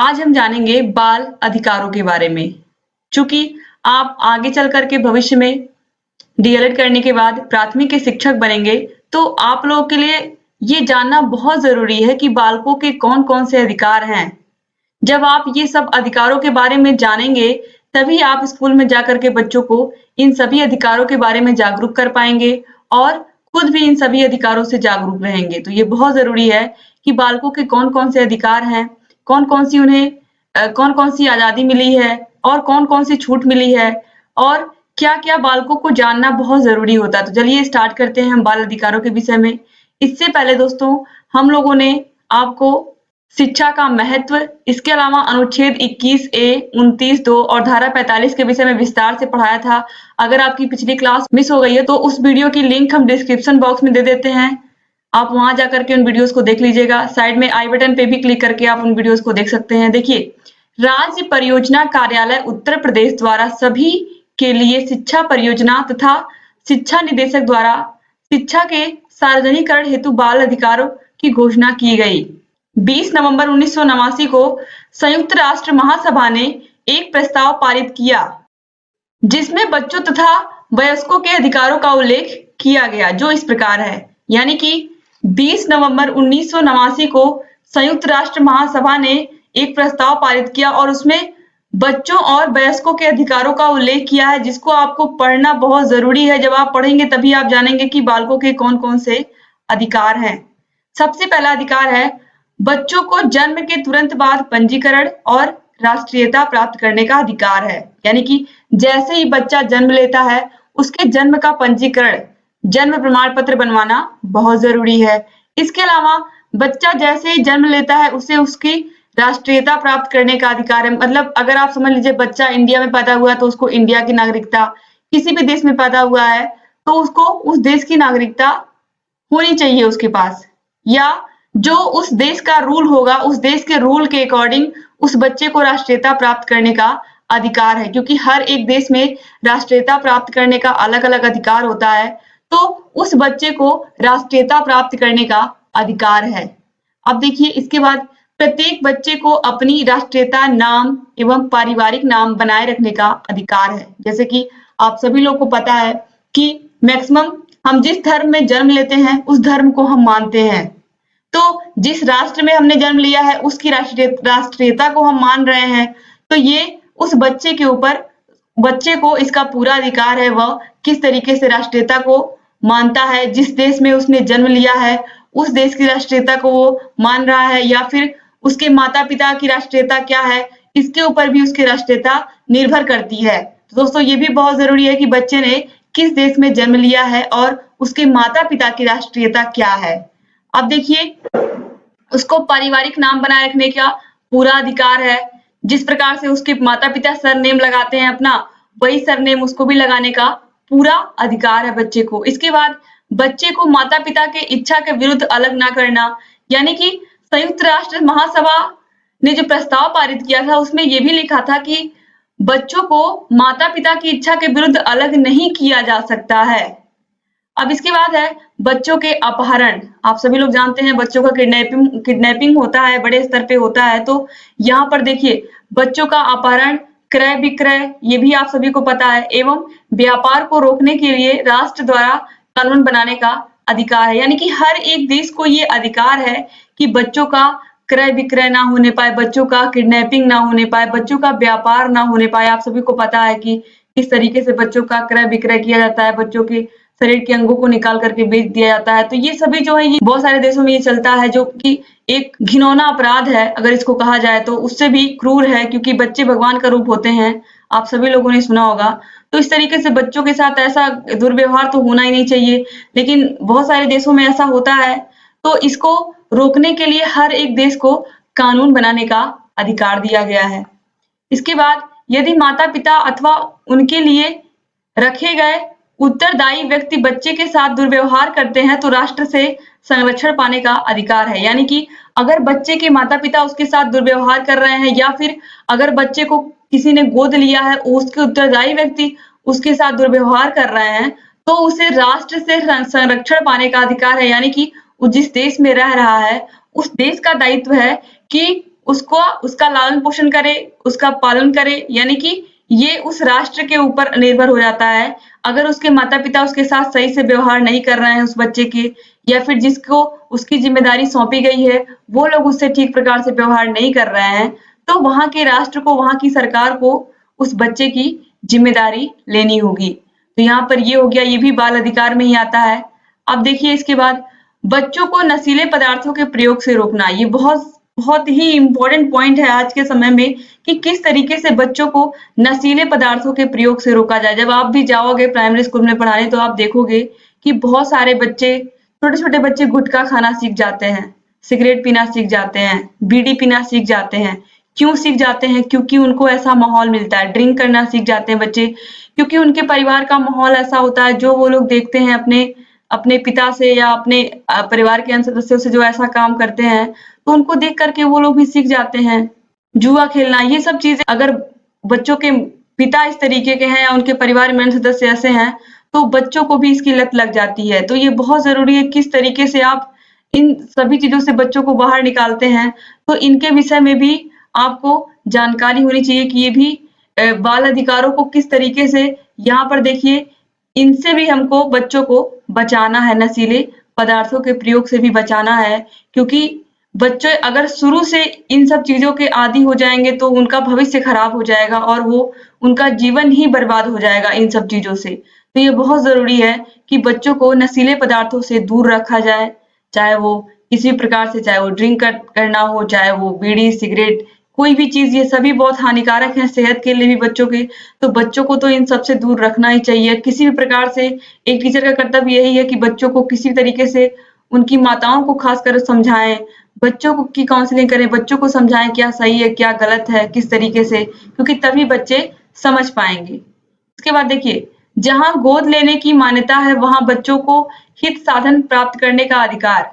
आज हम जानेंगे बाल अधिकारों के बारे में। चूंकि आप आगे चल कर के भविष्य में डीएलएड करने के बाद प्राथमिक के शिक्षक बनेंगे, तो आप लोगों के लिए ये जानना बहुत जरूरी है कि बालकों के कौन-कौन से अधिकार हैं। जब आप ये सब अधिकारों के बारे में जानेंगे, तभी आप स्कूल में जाकर के बच्चों को इन सभी अधिकारों के बारे में जागरूक कर पाएंगे और खुद भी इन सभी अधिकारों से जागरूक रहेंगे। तो ये बहुत जरूरी है कि बालकों के कौन-कौन से अधिकार हैं, कौन-कौन सी उन्हें कौन-कौन सी आजादी मिली है और कौन-कौन सी छूट मिली है और क्या-क्या बालकों को जानना बहुत जरूरी होता है। तो चलिए स्टार्ट करते हैं हम बाल अधिकारों के विषय में। इससे पहले दोस्तों, हम लोगों ने आपको शिक्षा का महत्व, इसके अलावा अनुच्छेद 21A, 29(2) और धारा 45 के विषय में विस्तार से पढ़ाया था। अगर आपकी पिछली क्लास मिस हो गई है तो उस वीडियो की लिंक हम डिस्क्रिप्शन बॉक्स में दे देते हैं, आप वहां जाकर के उन वीडियोस को देख लीजिएगा। साइड में आई बटन पे भी क्लिक करके आप उन वीडियोस को देख सकते हैं। देखिए, राज्य परियोजना कार्यालय उत्तर प्रदेश द्वारा सभी के लिए शिक्षा परियोजना तथा शिक्षा निदेशक द्वारा शिक्षा के सार्वजनिकरण हेतु बाल अधिकारों की घोषणा की गई। 20 नवंबर 1989 को संयुक्त राष्ट्र महासभा ने एक प्रस्ताव पारित किया, जिसमें बच्चों तथा वयस्कों के अधिकारों का उल्लेख किया गया, जो इस प्रकार है। यानी कि 20 नवंबर 1989 को संयुक्त राष्ट्र महासभा ने एक प्रस्ताव पारित किया और उसमें बच्चों और वयस्कों के अधिकारों का उल्लेख किया है, जिसको आपको पढ़ना बहुत जरूरी है। जब आप पढ़ेंगे तभी आप जानेंगे कि बालकों के कौन-कौन से अधिकार हैं। सबसे पहला अधिकार है बच्चों को जन्म के तुरंत बाद पंजीकरण और राष्ट्रीयता प्राप्त करने का अधिकार है। यानी कि जैसे ही बच्चा जन्म लेता है, उसके जन्म का पंजीकरण, जन्म प्रमाण पत्र बनवाना बहुत जरूरी है। इसके अलावा बच्चा जैसे ही जन्म लेता है, उसे उसकी राष्ट्रीयता प्राप्त करने का अधिकार है। मतलब अगर आप समझ लीजिए बच्चा इंडिया में पैदा हुआ है तो उसको इंडिया की नागरिकता, किसी भी देश में पैदा हुआ है तो उसको उस देश की नागरिकता होनी चाहिए उसके पास, या जो उस देश का रूल होगा, उस देश के रूल के अकॉर्डिंग उस बच्चे को राष्ट्रीयता प्राप्त करने का अधिकार है। क्योंकि हर एक देश में राष्ट्रीयता प्राप्त करने का अलग-अलग अधिकार होता है, तो उस बच्चे को राष्ट्रीयता प्राप्त करने का अधिकार है। अब देखिए, इसके बाद प्रत्येक बच्चे को अपनी राष्ट्रीयता, नाम एवं पारिवारिक नाम बनाए रखने का अधिकार है। जैसे कि आप सभी लोग को पता है कि मैक्सिमम हम जिस धर्म में जन्म लेते हैं, उस धर्म को हम मानते हैं। तो जिस राष्ट्र में हमने जन्म लिया है, उसकी राष्ट्रीयता को हम मान रहे हैं, तो ये उस बच्चे के ऊपर, बच्चे को इसका पूरा अधिकार है, वह किस तरीके से राष्ट्रीयता को मानता है। जिस देश में उसने जन्म लिया है, उस देश की राष्ट्रीयता को वो मान रहा है, या फिर उसके माता पिता की राष्ट्रीयता क्या है, इसके ऊपर भी उसकी राष्ट्रीयता निर्भर करती है। तो दोस्तों, ये भी बहुत जरूरी है कि बच्चे ने किस देश में जन्म लिया है और उसके माता पिता की राष्ट्रीयता क्या है। अब देखिए, उसको पारिवारिक नाम बनाए रखने का पूरा अधिकार है। जिस प्रकार से उसके माता पिता सरनेम लगाते हैं अपना, वही सरनेम उसको भी लगाने का पूरा अधिकार है बच्चे को। इसके बाद बच्चे को माता पिता के इच्छा के विरुद्ध अलग ना करना। यानी कि संयुक्त राष्ट्र महासभा ने जो प्रस्ताव पारित किया था, उसमें ये भी लिखा था कि बच्चों को माता पिता की इच्छा के विरुद्ध अलग नहीं किया जा सकता है। अब इसके बाद है बच्चों के अपहरण। आप सभी लोग जानते हैं बच्चों का किडनैपिंग होता है, बड़े स्तर पे होता है। तो यहाँ पर देखिए, बच्चों का अपहरण, क्रय विक्रय, ये भी आप सभी को पता है, एवं व्यापार को रोकने के लिए राष्ट्र द्वारा कानून बनाने का अधिकार है। यानी कि हर एक देश को ये अधिकार है कि बच्चों का क्रय विक्रय ना होने पाए, बच्चों का किडनैपिंग ना होने पाए, बच्चों का व्यापार ना होने पाए। आप सभी को पता है कि किस तरीके से बच्चों का क्रय विक्रय किया जाता है, बच्चों के शरीर के अंगों को निकाल करके बेच दिया जाता है। तो ये सभी जो है, ये बहुत सारे देशों में ये चलता है, जो कि एक घिनौना अपराध है अगर इसको कहा जाए तो। उससे भी क्रूर है, क्योंकि बच्चे भगवान का रूप होते हैं, आप सभी लोगों ने सुना होगा। तो इस तरीके से बच्चों के साथ ऐसा दुर्व्यवहार तो होना ही नहीं चाहिए, लेकिन बहुत सारे देशों में ऐसा होता है। तो इसको रोकने के लिए हर एक देश को कानून बनाने का अधिकार दिया गया है। इसके बाद यदि माता पिता अथवा उनके लिए रखे गए उत्तरदायी व्यक्ति बच्चे के साथ दुर्व्यवहार करते हैं, तो राष्ट्र से संरक्षण पाने का अधिकार है। यानी कि अगर बच्चे के माता पिता उसके साथ दुर्व्यवहार कर रहे हैं, या फिर अगर बच्चे को किसी ने गोद लिया है, उसके उत्तरदायी व्यक्ति उसके साथ दुर्व्यवहार कर रहे हैं, तो उसे राष्ट्र से संरक्षण पाने का अधिकार है। यानी कि वो जिस देश में रह रहा है, उस देश का दायित्व है कि उसको उसका लालन पोषण करे, उसका पालन करे, यानी कि ये उस राष्ट्र के ऊपर निर्भर हो जाता है। अगर उसके माता-पिता उसके साथ सही से व्यवहार नहीं कर रहे हैं उस बच्चे के, या फिर जिसको उसकी ज़िम्मेदारी सौंपी गई है, वो लोग उससे ठीक प्रकार से व्यवहार नहीं कर रहे हैं, तो वहाँ के राष्ट्र को, वहाँ की सरकार को उस बच्चे की ज़िम्मेदारी लेनी होगी। तो यहाँ पर ये हो गया, ये भी बाल अधिकार में ही आता है। अब देखिए इसके बाद बच्चों को नशीले पदार्थों के प्रयोग से रोकना, ये बहुत बहुत ही इम्पोर्टेंट पॉइंट है आज के समय में कि किस तरीके से बच्चों को नशीले पदार्थों के प्रयोग से रोका जाए। जब आप भी जाओगे प्राइमरी स्कूल में पढ़ाने तो आप देखोगे कि बहुत सारे बच्चे, छोटे-छोटे बच्चे गुटखा खाना सीख जाते हैं, सिगरेट पीना सीख जाते हैं, बीड़ी पीना सीख जाते हैं। क्यों सीख जाते हैं? क्योंकि उनको ऐसा माहौल मिलता है। ड्रिंक करना सीख जाते हैं बच्चे, क्योंकि उनके परिवार का माहौल ऐसा होता है, जो वो लोग देखते हैं अपने अपने पिता से या अपने परिवार के अन्य सदस्यों से जो ऐसा काम करते हैं, तो उनको देख कर के वो लोग भी सीख जाते हैं। जुआ खेलना, ये सब चीज़ें अगर बच्चों के पिता इस तरीके के हैं या उनके परिवार में अन्य सदस्य ऐसे हैं, तो बच्चों को भी इसकी लत लग जाती है। तो ये बहुत ज़रूरी है किस तरीके से आप इन सभी चीज़ों से बच्चों को बाहर निकालते हैं, तो इनके विषय में भी आपको जानकारी होनी चाहिए कि ये भी बाल अधिकारों को किस तरीके से, यहाँ पर देखिए, इनसे भी हमको बच्चों को बचाना है, नशीले पदार्थों के प्रयोग से भी बचाना है, क्योंकि बच्चे अगर शुरू से इन सब चीज़ों के आदी हो जाएँगे तो उनका भविष्य खराब हो जाएगा और वो उनका जीवन ही बर्बाद हो जाएगा इन सब चीज़ों से। तो ये बहुत ज़रूरी है कि बच्चों को नशीले पदार्थों से दूर रखा जाए, चाहे वो किसी प्रकार से, चाहे वो ड्रिंक करना हो, चाहे वो बीड़ी, सिगरेट, कोई भी चीज़, ये सभी बहुत हानिकारक हैं सेहत के लिए भी बच्चों के, तो बच्चों को तो इन सब से दूर रखना ही चाहिए। किसी भी प्रकार से एक टीचर का कर्तव्य यही है कि बच्चों को किसी तरीके से, उनकी माताओं को खासकर समझाएँ, बच्चों को की काउंसलिंग करें, बच्चों को समझाएँ क्या सही है, क्या गलत है, किस तरीके से, क्योंकि तभी बच्चे समझ पाएँगे। इसके बाद देखिए, जहाँ गोद लेने की मान्यता है, वहाँ बच्चों को हित साधन प्राप्त करने का अधिकार,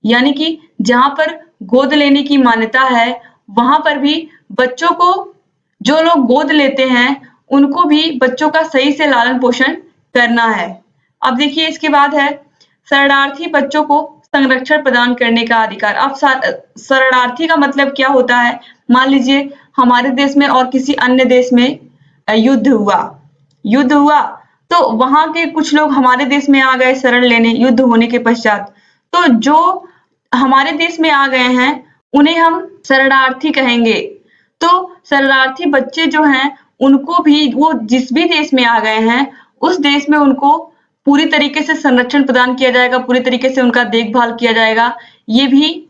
यानी कि जहाँ पर गोद लेने की मान्यता है, वहाँ पर भी बच्चों को, जो लोग गोद लेते हैं, उनको भी बच्चों का सही से लालन-पोषण करना है। अब देखिए इसके बाद है शरणार्थी बच्चों को संरक्षण प्रदान करने का अधिकार। अब शरणार्थी का मतलब क्या होता है? मान लीजिए हमारे देश में और किसी अन्य देश में युद्ध हुआ, तो वहाँ के कुछ लोग हमारे देश में आ गए शरण लेने युद्ध होने के पश्चात। तो जो हमारे देश में आ गए हैं, उन्हें हम शरणार्थी कहेंगे। तो शरणार्थी बच्चे जो हैं, उनको भी, वो जिस भी देश में आ गए हैं, उस देश में उनको पूरी तरीके से संरक्षण प्रदान किया जाएगा, पूरी तरीके से उनका देखभाल किया जाएगा। ये भी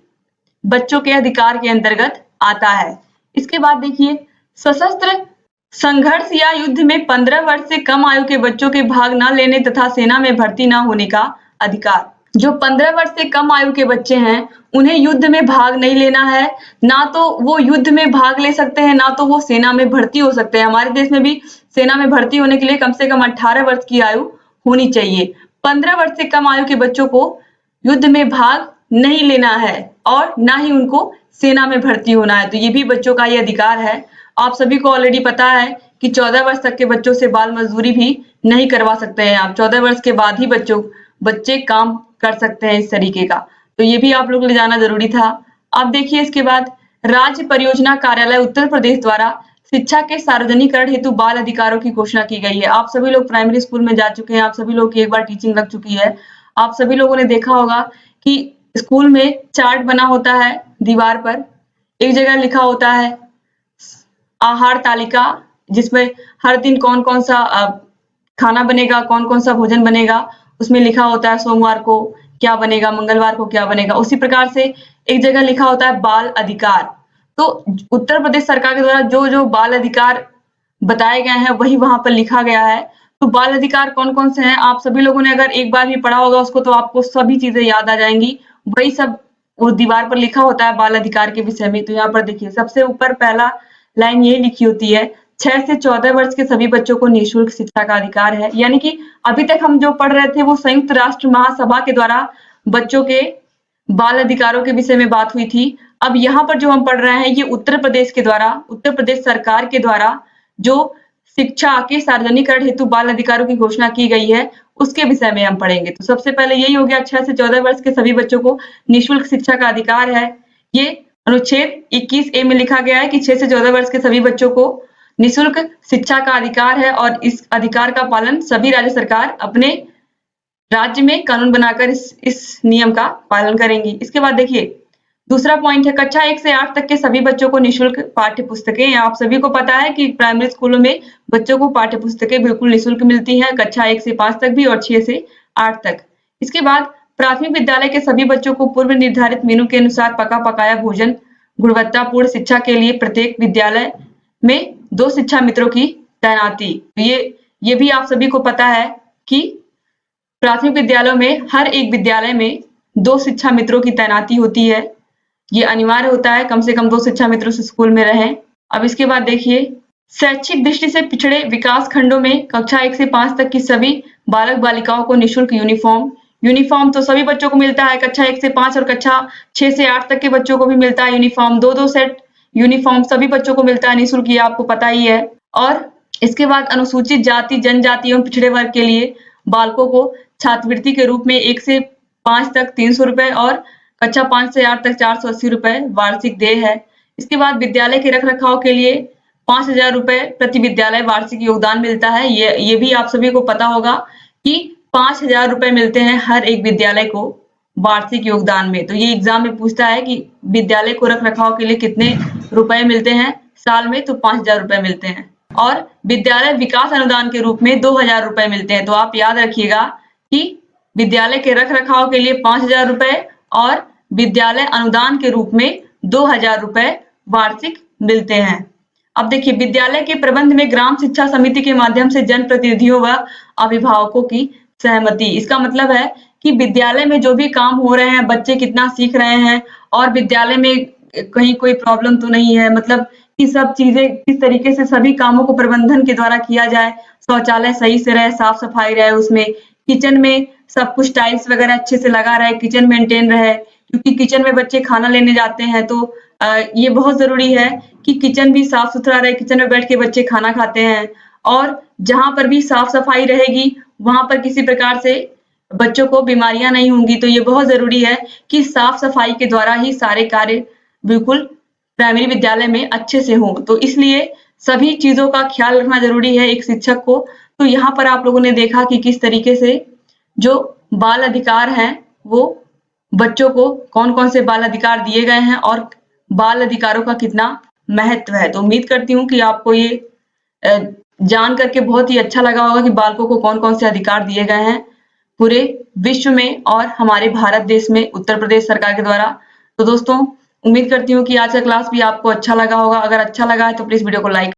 बच्चों के अधिकार के अंतर्गत आता है। इसके बाद देखिए, सशस्त्र संघर्ष या युद्ध में 15 वर्ष से कम आयु के बच्चों के भाग न लेने तथा सेना में भर्ती न होने का अधिकार। जो 15 वर्ष से कम आयु के बच्चे हैं, उन्हें युद्ध में भाग नहीं लेना है, ना तो वो युद्ध में भाग ले सकते हैं, ना तो वो सेना में भर्ती हो सकते हैं। हमारे देश में भी सेना में भर्ती होने के लिए कम से कम 18 वर्ष की आयु होनी चाहिए। 15 वर्ष से कम आयु के बच्चों को युद्ध में भाग नहीं लेना है और ना ही उनको सेना में भर्ती होना है। तो ये भी बच्चों का ये अधिकार है। आप सभी को ऑलरेडी पता है कि 14 वर्ष तक के बच्चों से बाल मजदूरी भी नहीं करवा सकते हैं आप। 14 वर्ष के बाद ही बच्चे काम कर सकते हैं इस तरीके का। तो ये भी आप लोग ले जाना जरूरी था। अब देखिए इसके बाद, राज्य परियोजना कार्यालय उत्तर प्रदेश द्वारा शिक्षा के सार्वजनिकरण हेतु बाल अधिकारों की घोषणा की गई है। आप सभी लोग प्राइमरी स्कूल में जा चुके हैं, आप सभी लोग की एक बार टीचिंग लग चुकी है। आप सभी लोगों ने देखा होगा कि स्कूल में चार्ट बना होता है दीवार पर, एक जगह लिखा होता है आहार तालिका, जिसमें हर दिन कौन कौन सा खाना बनेगा, कौन कौन सा भोजन बनेगा, उसमें लिखा होता है सोमवार को क्या बनेगा, मंगलवार को क्या बनेगा। उसी प्रकार से एक जगह लिखा होता है बाल अधिकार। तो उत्तर प्रदेश सरकार के द्वारा जो जो बाल अधिकार बताए गए हैं, वही वहां पर लिखा गया है। तो बाल अधिकार कौन कौन से हैं, आप सभी लोगों ने अगर एक बार भी पढ़ा होगा उसको, तो आपको सभी चीजें याद आ जाएंगी। वही सब वो दीवार पर लिखा होता है बाल अधिकार के विषय में। तो यहाँ पर देखिए, सबसे ऊपर पहला लाइन यही लिखी होती है, 6 से 14 वर्ष के सभी बच्चों को निःशुल्क शिक्षा का अधिकार है। यानी कि अभी तक हम जो पढ़ रहे थे वो संयुक्त राष्ट्र महासभा के द्वारा बच्चों के बाल अधिकारों के विषय में बात हुई थी। अब यहाँ पर जो हम पढ़ रहे हैं, ये उत्तर प्रदेश के द्वारा, उत्तर प्रदेश सरकार के द्वारा जो शिक्षा के सार्वजनिकरण हेतु बाल अधिकारों की घोषणा की गई है, उसके विषय में हम पढ़ेंगे। तो सबसे पहले यही हो गया, 6 से 14 वर्ष के सभी बच्चों को निःशुल्क शिक्षा का अधिकार है। ये अनुच्छेद 21A में लिखा गया है कि 6 से 14 वर्ष के सभी बच्चों को निःशुल्क शिक्षा का अधिकार है और इस अधिकार का पालन सभी राज्य सरकार अपने राज्य में कानून बनाकर इस नियम का पालन करेंगी। इसके बाद देखिए दूसरा पॉइंट है कक्षा 1 से 8 तक के सभी बच्चों को निःशुल्क पाठ्य पुस्तकें। आप सभी को पता है कि प्राइमरी स्कूलों में बच्चों को पाठ्य पुस्तकें बिल्कुल निःशुल्क मिलती हैं, कक्षा 1 से 5 तक भी और 6 से 8 तक। इसके बाद प्राथमिक विद्यालय के सभी बच्चों को पूर्व निर्धारित मेनू के अनुसार पका पकाया भोजन, गुणवत्तापूर्ण शिक्षा के लिए प्रत्येक विद्यालय में 2 शिक्षा मित्रों की तैनाती। ये भी आप सभी को पता है कि प्राथमिक विद्यालयों में हर एक विद्यालय में 2 शिक्षा मित्रों की तैनाती होती है। ये अनिवार्य होता है, कम से कम 2 शिक्षा मित्रों से स्कूल में रहें। अब इसके बाद देखिए शैक्षिक दृष्टि से पिछड़े विकास खंडों में कक्षा 1 से 5 तक की सभी बालक बालिकाओं को निःशुल्क यूनिफॉर्म तो सभी बच्चों को मिलता है, कक्षा 1 से 5 और कक्षा 6 से 8 तक के बच्चों को भी मिलता है यूनिफॉर्म। 2-2 सेट यूनिफॉर्म सभी बच्चों को मिलता है निःशुल्क, ये आपको पता ही है। और इसके बाद अनुसूचित जाति, जनजाति एवं पिछड़े वर्ग के लिए बालकों को छात्रवृत्ति के रूप में 1 से 5 तक 300 रुपए और कक्षा 5 से 8 तक 480 रुपए वार्षिक देय है। इसके बाद विद्यालय के रखरखाव के लिए 5000 रुपए प्रति विद्यालय वार्षिक योगदान मिलता है। ये भी आप सभी को पता होगा कि 5000 रुपए मिलते हैं हर एक विद्यालय को वार्षिक योगदान में। तो ये एग्जाम में पूछता है कि विद्यालय को रखरखाव के लिए कितने रुपए मिलते हैं साल में, तो 5000 रुपए मिलते हैं। और विद्यालय विकास अनुदान के रूप में 2000 रुपए मिलते हैं। तो आप याद रखिएगा कि विद्यालय के रखरखाव के लिए 5000 रुपए और विद्यालय अनुदान के रूप में 2000 रुपए वार्षिक मिलते हैं। अब देखिए विद्यालय के प्रबंध में ग्राम शिक्षा समिति के माध्यम से जनप्रतिनिधियों व अभिभावकों की सहमति। इसका मतलब है कि विद्यालय में जो भी काम हो रहे हैं, बच्चे कितना सीख रहे हैं और विद्यालय में कहीं कोई प्रॉब्लम तो नहीं है, मतलब कि सब चीजें किस तरीके से सभी कामों को प्रबंधन के द्वारा किया जाए, शौचालय सही से रहे, साफ सफाई रहे, उसमें किचन में सब कुछ टाइल्स वगैरह अच्छे से लगा रहे, किचन मेंटेन रहे, क्योंकि किचन में बच्चे खाना लेने जाते हैं तो ये बहुत जरूरी है कि किचन भी साफ सुथरा रहे, किचन में बैठ के बच्चे खाना खाते हैं। और जहां पर भी साफ सफाई रहेगी वहां पर किसी प्रकार से बच्चों को बीमारियां नहीं होंगी। तो ये बहुत जरूरी है कि साफ सफाई के द्वारा ही सारे कार्य बिल्कुल प्राइमरी विद्यालय में अच्छे से हों। तो इसलिए सभी चीजों का ख्याल रखना जरूरी है एक शिक्षक को। तो यहाँ पर आप लोगों ने देखा कि किस तरीके से जो बाल अधिकार हैं वो बच्चों को कौन कौन से बाल अधिकार दिए गए हैं और बाल अधिकारों का कितना महत्व है। तो उम्मीद करती हूँ कि आपको ये जान करके बहुत ही अच्छा लगा होगा कि बालकों को कौन कौन से अधिकार दिए गए हैं पूरे विश्व में और हमारे भारत देश में उत्तर प्रदेश सरकार के द्वारा। तो दोस्तों उम्मीद करती हूँ कि आज का क्लास भी आपको अच्छा लगा होगा। अगर अच्छा लगा है तो प्लीज वीडियो को लाइक